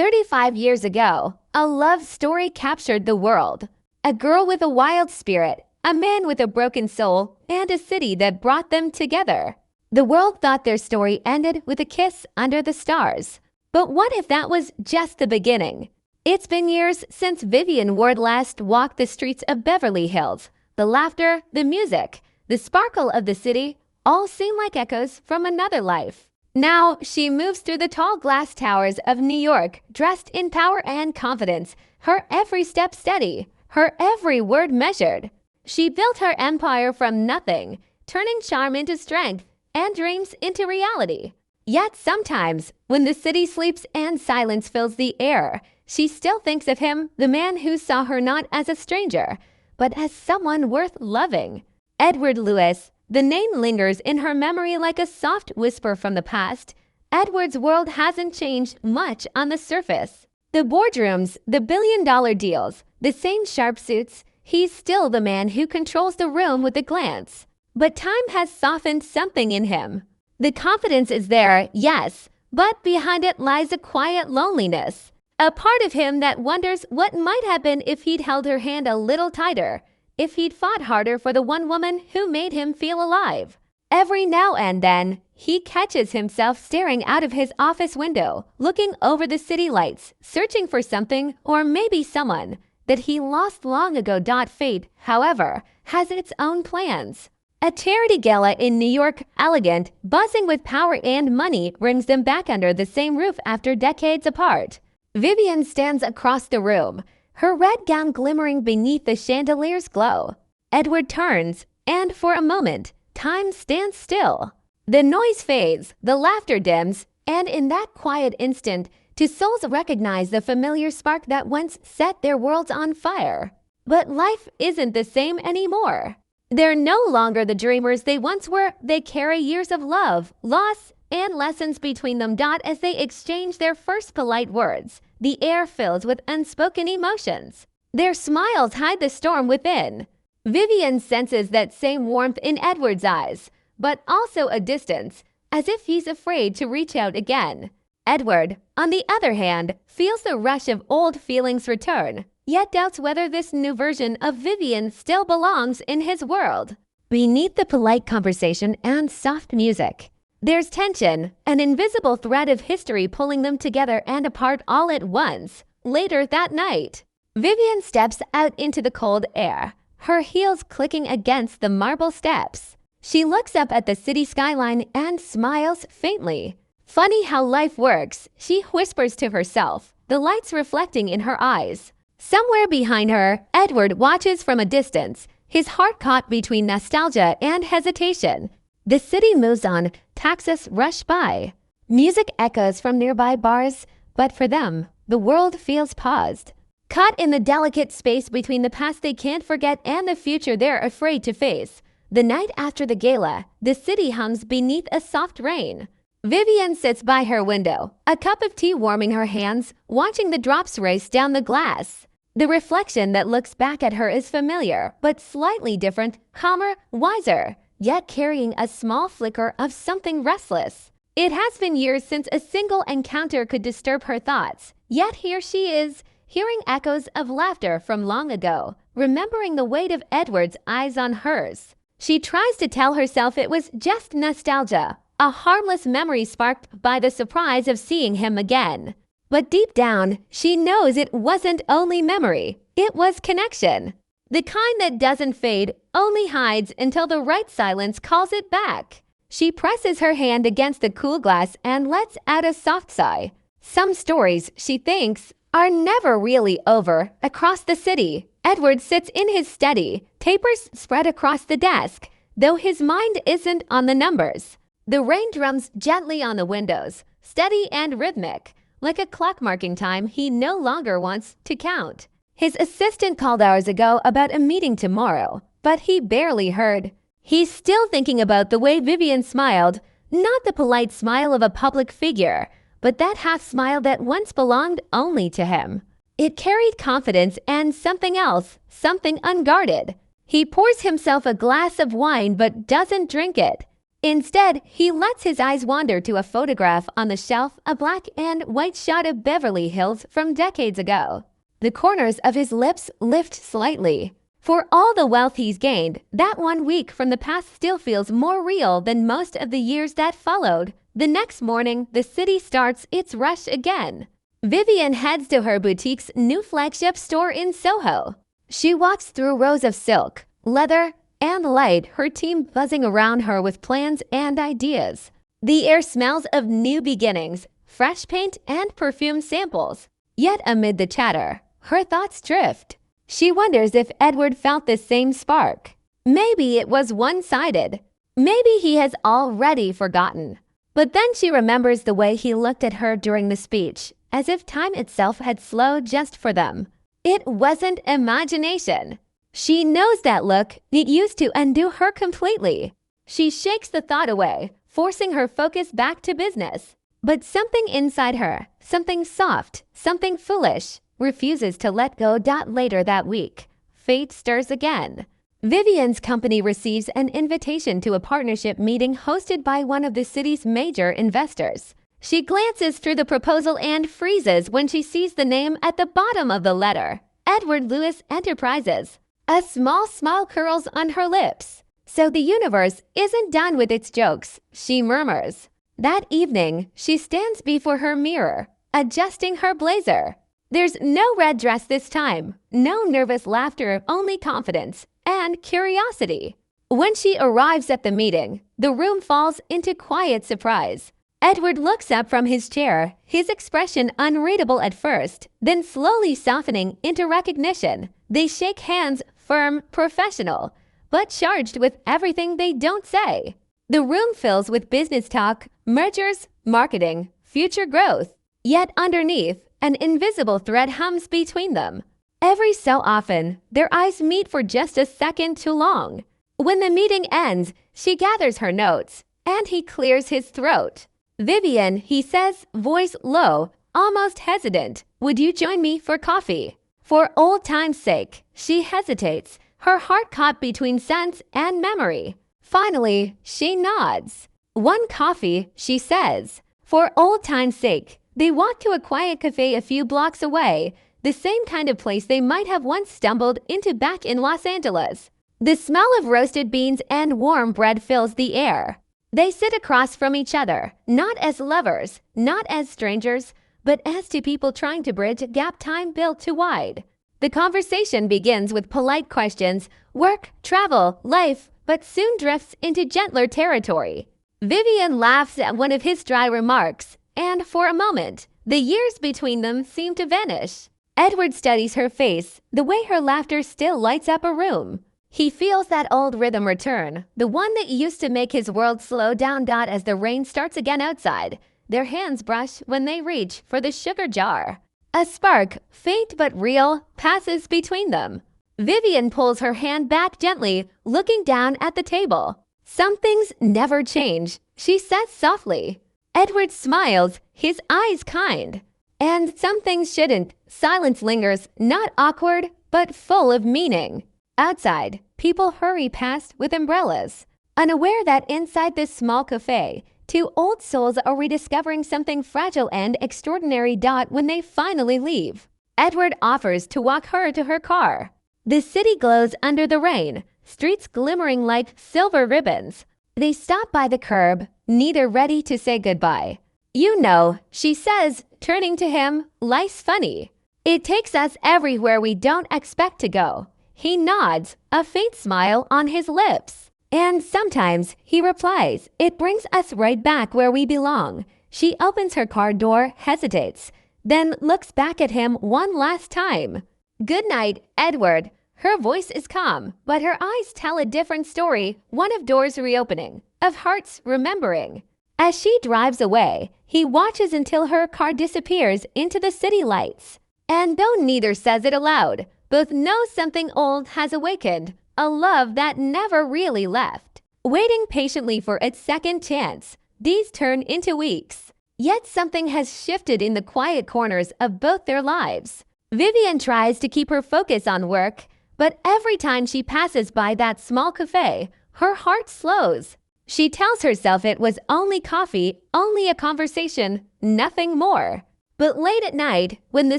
35 years ago, a love story captured the world. A girl with a wild spirit, a man with a broken soul, and a city that brought them together. The world thought their story ended with a kiss under the stars. But what if that was just the beginning? It's been years since Vivian Ward last walked the streets of Beverly Hills. The laughter, the music, the sparkle of the city all seem like echoes from another life. Now she moves through the tall glass towers of New York, dressed in power and confidence, her every step steady, her every word measured. She built her empire from nothing, turning charm into strength and dreams into reality. Yet sometimes, when the city sleeps and silence fills the air, she still thinks of him, the man who saw her not as a stranger, but as someone worth loving. Edward Lewis. The name lingers in her memory like a soft whisper from the past. Edward's world hasn't changed much on the surface. The boardrooms, the billion-dollar deals, the same sharp suits, he's still the man who controls the room with a glance. But time has softened something in him. The confidence is there, yes, but behind it lies a quiet loneliness. A part of him that wonders what might have been if he'd held her hand a little tighter, if he'd fought harder for the one woman who made him feel alive. Every now and then, he catches himself staring out of his office window, looking over the city lights, searching for something or maybe someone that he lost long ago. Fate, however, has its own plans. A charity gala in New York, elegant, buzzing with power and money, brings them back under the same roof after decades apart. Vivian stands across the room, her red gown glimmering beneath the chandelier's glow. Edward turns, and for a moment, time stands still. The noise fades, the laughter dims, and in that quiet instant, two souls recognize the familiar spark that once set their worlds on fire. But life isn't the same anymore. They're no longer the dreamers they once were. They carry years of love, loss, and lessons between them. As they exchange their first polite words, the air fills with unspoken emotions. Their smiles hide the storm within. Vivian senses that same warmth in Edward's eyes, but also a distance, as if he's afraid to reach out again. Edward, on the other hand, feels the rush of old feelings return, yet doubts whether this new version of Vivian still belongs in his world. Beneath the polite conversation and soft music, there's tension, an invisible thread of history pulling them together and apart all at once. Later that night, Vivian steps out into the cold air, her heels clicking against the marble steps. She looks up at the city skyline and smiles faintly. Funny how life works, she whispers to herself, the lights reflecting in her eyes. Somewhere behind her, Edward watches from a distance, his heart caught between nostalgia and hesitation. The city moves on, taxis rush by. Music echoes from nearby bars, but for them, the world feels paused. Caught in the delicate space between the past they can't forget and the future they're afraid to face. The night after the gala, the city hums beneath a soft rain. Vivian sits by her window, a cup of tea warming her hands, watching the drops race down the glass. The reflection that looks back at her is familiar, but slightly different, calmer, wiser, yet carrying a small flicker of something restless. It has been years since a single encounter could disturb her thoughts, yet here she is, hearing echoes of laughter from long ago, remembering the weight of Edward's eyes on hers. She tries to tell herself it was just nostalgia, a harmless memory sparked by the surprise of seeing him again. But deep down, she knows it wasn't only memory, it was connection. The kind that doesn't fade, only hides until the right silence calls it back. She presses her hand against the cool glass and lets out a soft sigh. Some stories, she thinks, are never really over. Across the city, Edward sits in his study, papers spread across the desk, though his mind isn't on the numbers. The rain drums gently on the windows, steady and rhythmic, like a clock marking time he no longer wants to count. His assistant called hours ago about a meeting tomorrow, but he barely heard. He's still thinking about the way Vivian smiled, not the polite smile of a public figure, but that half smile that once belonged only to him. It carried confidence and something else, something unguarded. He pours himself a glass of wine but doesn't drink it. Instead, he lets his eyes wander to a photograph on the shelf, a black and white shot of Beverly Hills from decades ago. The corners of his lips lift slightly. For all the wealth he's gained, that 1 week from the past still feels more real than most of the years that followed. The next morning, the city starts its rush again. Vivian heads to her boutique's new flagship store in Soho. She walks through rows of silk, leather, and light, her team buzzing around her with plans and ideas. The air smells of new beginnings, fresh paint, and perfume samples. Yet amid the chatter, her thoughts drift. She wonders if Edward felt the same spark. Maybe it was one-sided. Maybe he has already forgotten. But then she remembers the way he looked at her during the speech, as if time itself had slowed just for them. It wasn't imagination. She knows that look. It used to undo her completely. She shakes the thought away, forcing her focus back to business. But something inside her, something soft, something foolish, refuses to let go. Later that week, fate stirs again. Vivian's company receives an invitation to a partnership meeting hosted by one of the city's major investors. She glances through the proposal and freezes when she sees the name at the bottom of the letter, Edward Lewis Enterprises. A small smile curls on her lips. So the universe isn't done with its jokes, she murmurs. That evening, she stands before her mirror, adjusting her blazer. There's no red dress this time, no nervous laughter, only confidence and curiosity. When she arrives at the meeting, the room falls into quiet surprise. Edward looks up from his chair, his expression unreadable at first, then slowly softening into recognition. They shake hands, firm, professional, but charged with everything they don't say. The room fills with business talk, mergers, marketing, future growth. Yet underneath, an invisible thread hums between them. Every so often, their eyes meet for just a second too long. When the meeting ends, she gathers her notes, and he clears his throat. "Vivian," he says, voice low, almost hesitant, "would you join me for coffee?" For old time's sake, she hesitates, her heart caught between sense and memory. Finally, she nods. "One coffee," she says. For old time's sake, they walk to a quiet cafe a few blocks away, the same kind of place they might have once stumbled into back in Los Angeles. The smell of roasted beans and warm bread fills the air. They sit across from each other, not as lovers, not as strangers, but as two people trying to bridge a gap time built too wide. The conversation begins with polite questions, work, travel, life, but soon drifts into gentler territory. Vivian laughs at one of his dry remarks, and for a moment, the years between them seem to vanish. Edward studies her face, the way her laughter still lights up a room. He feels that old rhythm return, the one that used to make his world slow down. As the rain starts again outside, their hands brush when they reach for the sugar jar. A spark, faint but real, passes between them. Vivian pulls her hand back gently, looking down at the table. "Some things never change," she says softly. Edward smiles, his eyes kind. "And some things shouldn't." Silence lingers, not awkward, but full of meaning. Outside, people hurry past with umbrellas, unaware that inside this small cafe, two old souls are rediscovering something fragile and extraordinary. When they finally leave, Edward offers to walk her to her car. The city glows under the rain, streets glimmering like silver ribbons. They stop by the curb, neither ready to say goodbye. "You know," she says, turning to him, "life's funny. It takes us everywhere we don't expect to go." He nods, a faint smile on his lips. "And sometimes," he replies, "it brings us right back where we belong." She opens her car door, hesitates, then looks back at him one last time. "Good night, Edward." Her voice is calm, but her eyes tell a different story, one of doors reopening, of hearts remembering. As she drives away, he watches until her car disappears into the city lights. And though neither says it aloud, both know something old has awakened, a love that never really left. Waiting patiently for its second chance, these turn into weeks. Yet something has shifted in the quiet corners of both their lives. Vivian tries to keep her focus on work, but every time she passes by that small cafe, her heart slows. She tells herself it was only coffee, only a conversation, nothing more. But late at night, when the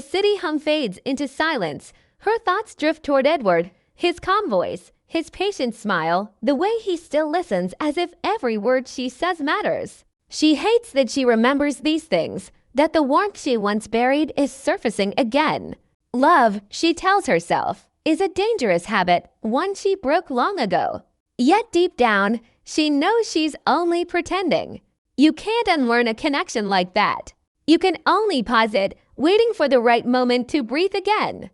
city hum fades into silence, her thoughts drift toward Edward, his calm voice, his patient smile, the way he still listens as if every word she says matters. She hates that she remembers these things, that the warmth she once buried is surfacing again. Love, she tells herself, is a dangerous habit, one she broke long ago. Yet deep down, she knows she's only pretending. You can't unlearn a connection like that. You can only pause it, waiting for the right moment to breathe again.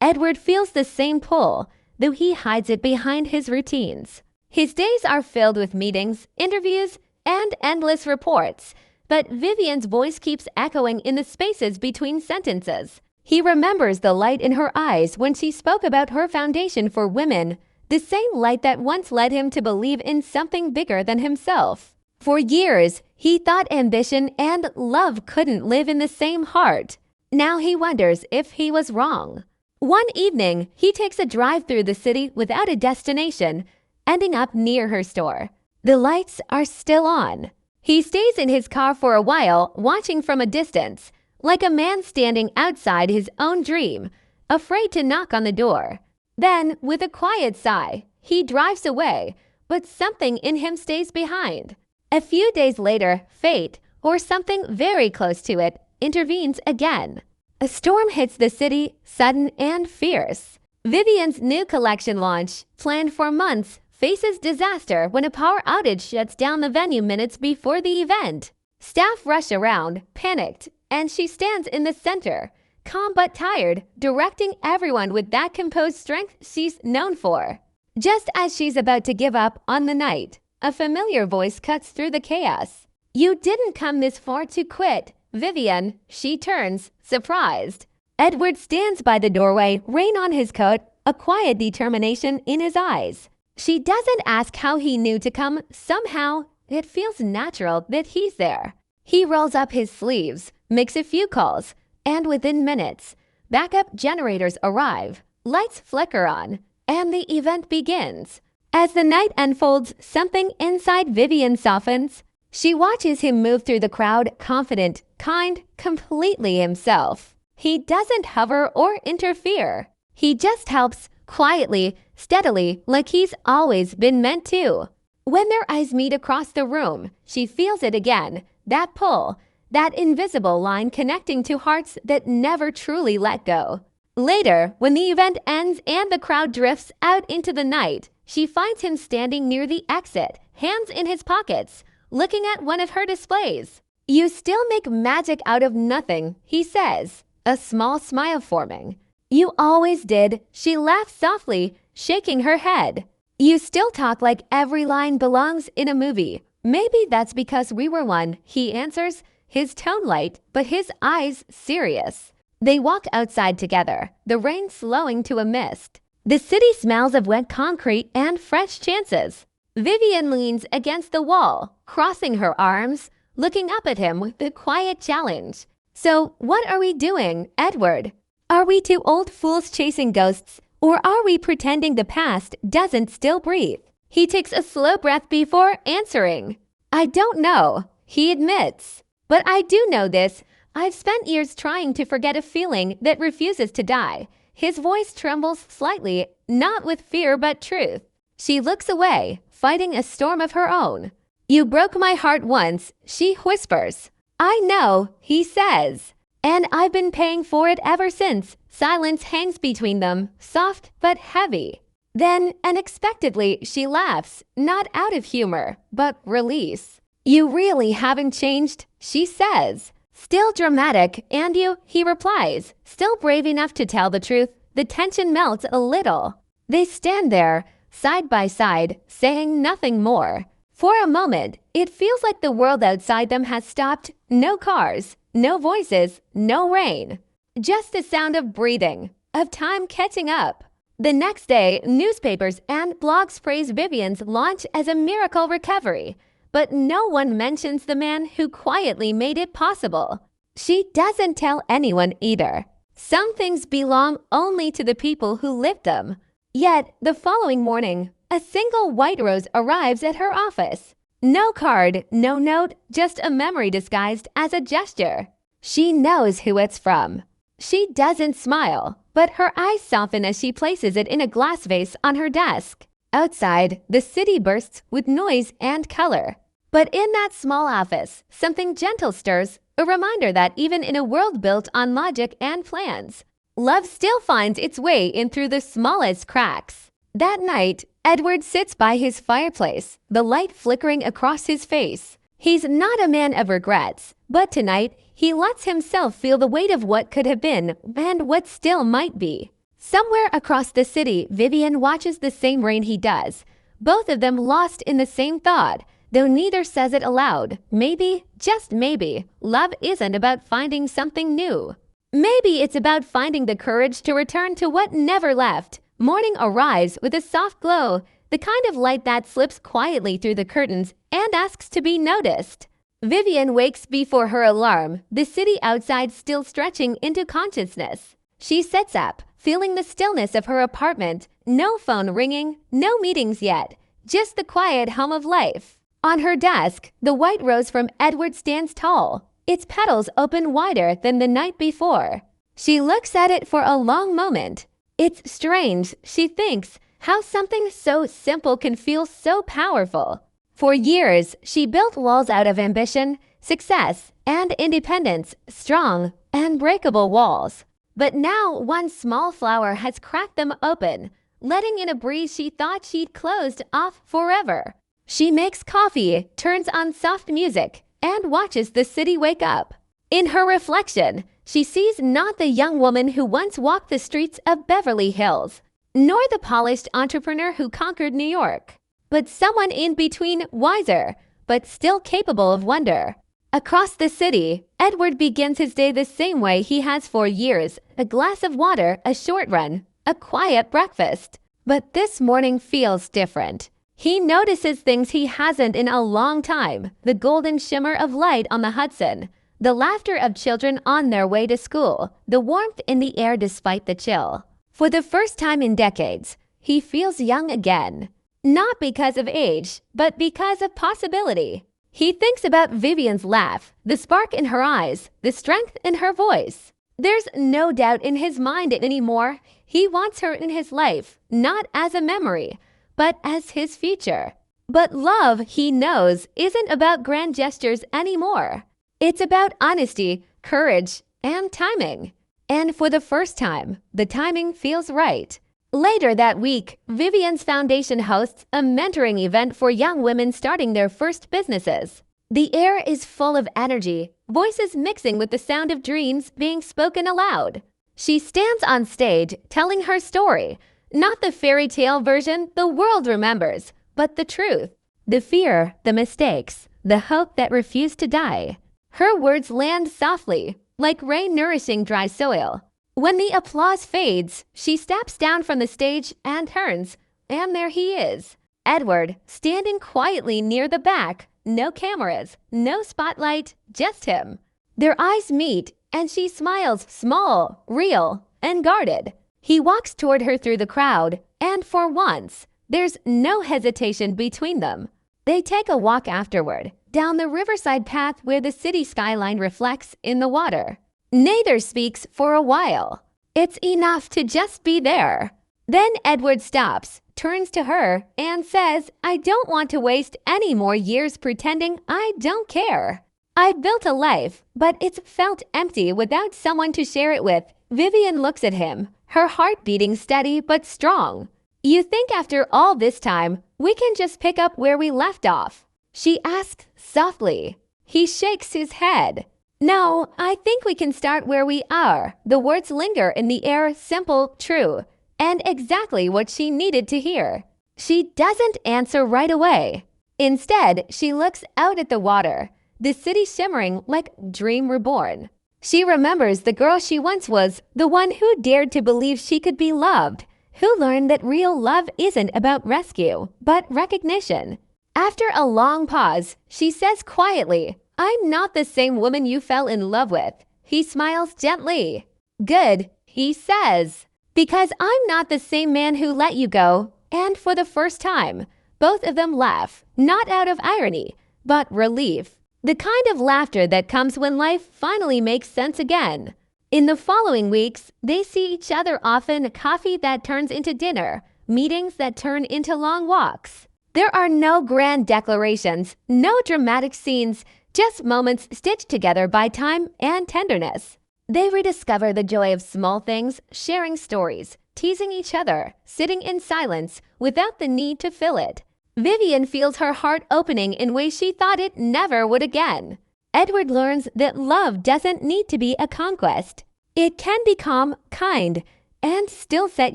Edward feels the same pull, though he hides it behind his routines. His days are filled with meetings, interviews, and endless reports, but Vivian's voice keeps echoing in the spaces between sentences. He remembers the light in her eyes when she spoke about her foundation for women, the same light that once led him to believe in something bigger than himself. For years, he thought ambition and love couldn't live in the same heart. Now he wonders if he was wrong. One evening, he takes a drive through the city without a destination, ending up near her store. The lights are still on. He stays in his car for a while, watching from a distance, like a man standing outside his own dream, afraid to knock on the door. Then, with a quiet sigh, he drives away, but something in him stays behind. A few days later, fate, or something very close to it, intervenes again. A storm hits the city, sudden and fierce. Vivian's new collection launch, planned for months, faces disaster when a power outage shuts down the venue minutes before the event. Staff rush around, panicked, and she stands in the center, calm but tired, directing everyone with that composed strength she's known for. Just as she's about to give up on the night, a familiar voice cuts through the chaos. "You didn't come this far to quit, Vivian." She turns, surprised. Edward stands by the doorway, rain on his coat, a quiet determination in his eyes. She doesn't ask how he knew to come. Somehow, it feels natural that he's there. He rolls up his sleeves, makes a few calls, and within minutes, backup generators arrive, lights flicker on, and the event begins. As the night unfolds, something inside Vivian softens. She watches him move through the crowd, confident, kind, completely himself. He doesn't hover or interfere. He just helps, quietly, steadily, like he's always been meant to. When their eyes meet across the room, she feels it again, that pull, that invisible line connecting to hearts that never truly let go. Later, when the event ends and the crowd drifts out into the night, she finds him standing near the exit, hands in his pockets, looking at one of her displays. "You still make magic out of nothing," he says, a small smile forming. "You always did," she laughs softly, shaking her head. "You still talk like every line belongs in a movie. Maybe that's because we were one," he answers, his tone light, but his eyes serious. They walk outside together, the rain slowing to a mist. The city smells of wet concrete and fresh chances. Vivian leans against the wall, crossing her arms, looking up at him with a quiet challenge. "So, what are we doing, Edward? Are we two old fools chasing ghosts, or are we pretending the past doesn't still breathe?" He takes a slow breath before answering. "I don't know," he admits. "But I do know this. I've spent years trying to forget a feeling that refuses to die." His voice trembles slightly, not with fear but truth. She looks away, fighting a storm of her own. "You broke my heart once," she whispers. "I know," he says. "And I've been paying for it ever since." Silence hangs between them, soft but heavy. Then, unexpectedly, she laughs, not out of humor, but release. "You really haven't changed," she says. "Still dramatic, and you," he replies, still brave enough to tell the truth. The tension melts a little. They stand there, side by side, saying nothing more. For a moment, it feels like the world outside them has stopped. No cars, no voices, no rain. Just the sound of breathing, of time catching up. The next day, newspapers and blogs praise Vivian's launch as a miracle recovery. But no one mentions the man who quietly made it possible. She doesn't tell anyone either. Some things belong only to the people who lived them. Yet, the following morning, a single white rose arrives at her office. No card, no note, just a memory disguised as a gesture. She knows who it's from. She doesn't smile, but her eyes soften as she places it in a glass vase on her desk. Outside, the city bursts with noise and color. But in that small office, something gentle stirs, a reminder that even in a world built on logic and plans, love still finds its way in through the smallest cracks. That night, Edward sits by his fireplace, the light flickering across his face. He's not a man of regrets, but tonight, he lets himself feel the weight of what could have been and what still might be. Somewhere across the city, Vivian watches the same rain he does, both of them lost in the same thought, though neither says it aloud. Maybe, just maybe, love isn't about finding something new. Maybe it's about finding the courage to return to what never left. Morning arrives with a soft glow, the kind of light that slips quietly through the curtains and asks to be noticed. Vivian wakes before her alarm, the city outside still stretching into consciousness. She sits up, feeling the stillness of her apartment. No phone ringing, no meetings yet, just the quiet hum of life. On her desk, the white rose from Edward stands tall, its petals open wider than the night before. She looks at it for a long moment. It's strange, she thinks, how something so simple can feel so powerful. For years, she built walls out of ambition, success, and independence, strong, unbreakable walls. But now one small flower has cracked them open, letting in a breeze she thought she'd closed off forever. She makes coffee, turns on soft music, and watches the city wake up. In her reflection, she sees not the young woman who once walked the streets of Beverly Hills, nor the polished entrepreneur who conquered New York, but someone in between, wiser, but still capable of wonder. Across the city, Edward begins his day the same way he has for years, a glass of water, a short run, a quiet breakfast. But this morning feels different. He notices things he hasn't in a long time, the golden shimmer of light on the Hudson, the laughter of children on their way to school, the warmth in the air despite the chill. For the first time in decades, he feels young again. Not because of age, but because of possibility. He thinks about Vivian's laugh, the spark in her eyes, the strength in her voice. There's no doubt in his mind anymore. He wants her in his life, not as a memory, but as his future. But love, he knows, isn't about grand gestures anymore. It's about honesty, courage, and timing. And for the first time, the timing feels right. Later that week, Vivian's Foundation hosts a mentoring event for young women starting their first businesses. The air is full of energy, voices mixing with the sound of dreams being spoken aloud. She stands on stage telling her story, not the fairy tale version the world remembers, but the truth, the fear, the mistakes, the hope that refused to die. Her words land softly, like rain nourishing dry soil. When the applause fades, she steps down from the stage and turns, and there he is, Edward, standing quietly near the back. No cameras, no spotlight, just him. Their eyes meet, and she smiles, small, real, and guarded. He walks toward her through the crowd, and for once, there's no hesitation between them. They take a walk afterward, down the riverside path where the city skyline reflects in the water. Neither speaks for a while. It's enough to just be there. Then Edward stops, turns to her, and says, "I don't want to waste any more years pretending I don't care. I've built a life, but it's felt empty without someone to share it with." Vivian looks at him, her heart beating steady but strong. "You think after all this time, we can just pick up where we left off?" she asks softly. He shakes his head. "No, I think we can start where we are." The words linger in the air, simple, true, and exactly what she needed to hear. She doesn't answer right away. Instead, she looks out at the water, the city shimmering like dream reborn. She remembers the girl she once was, the one who dared to believe she could be loved, who learned that real love isn't about rescue, but recognition. After a long pause, she says quietly, "I'm not the same woman you fell in love with." He smiles gently. "Good," he says, "because I'm not the same man who let you go." And for the first time, Both of them laugh, not out of irony, but relief. The kind of laughter that comes when life finally makes sense again. In the following weeks, they see each other often, coffee that turns into dinner, meetings that turn into long walks. There are no grand declarations, no dramatic scenes, just moments stitched together by time and tenderness. They rediscover the joy of small things, sharing stories, teasing each other, sitting in silence without the need to fill it. Vivian feels her heart opening in ways she thought it never would again. Edward learns that love doesn't need to be a conquest. It can become kind and still set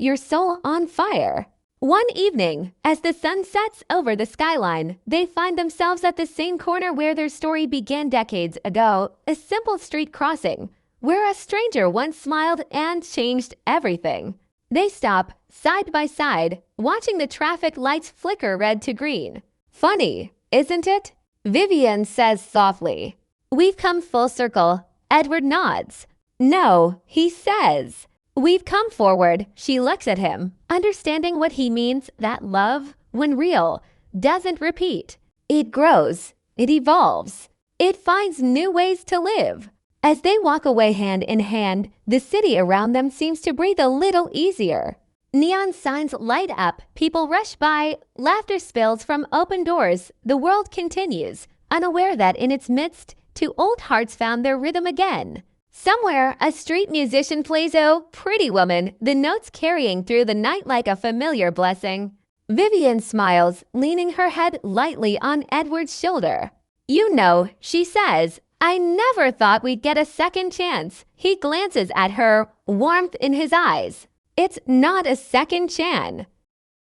your soul on fire. One evening, as the sun sets over the skyline, they find themselves at the same corner where their story began decades ago, a simple street crossing, where a stranger once smiled and changed everything. They stop, side by side, watching the traffic lights flicker red to green. Funny, isn't it? Vivian says softly. We've come full circle. Edward nods. No, he says. We've come forward. She looks at him, understanding what he means, that love, when real, doesn't repeat. It grows. It evolves. It finds new ways to live. As they walk away hand in hand, the city around them seems to breathe a little easier. Neon signs light up, people rush by, laughter spills from open doors. The world continues, unaware that in its midst, two old hearts found their rhythm again. Somewhere, a street musician plays "Oh, Pretty Woman," the notes carrying through the night like a familiar blessing. Vivian smiles, leaning her head lightly on Edward's shoulder. You know, she says, I never thought we'd get a second chance. He glances at her, warmth in his eyes. It's not a second chance.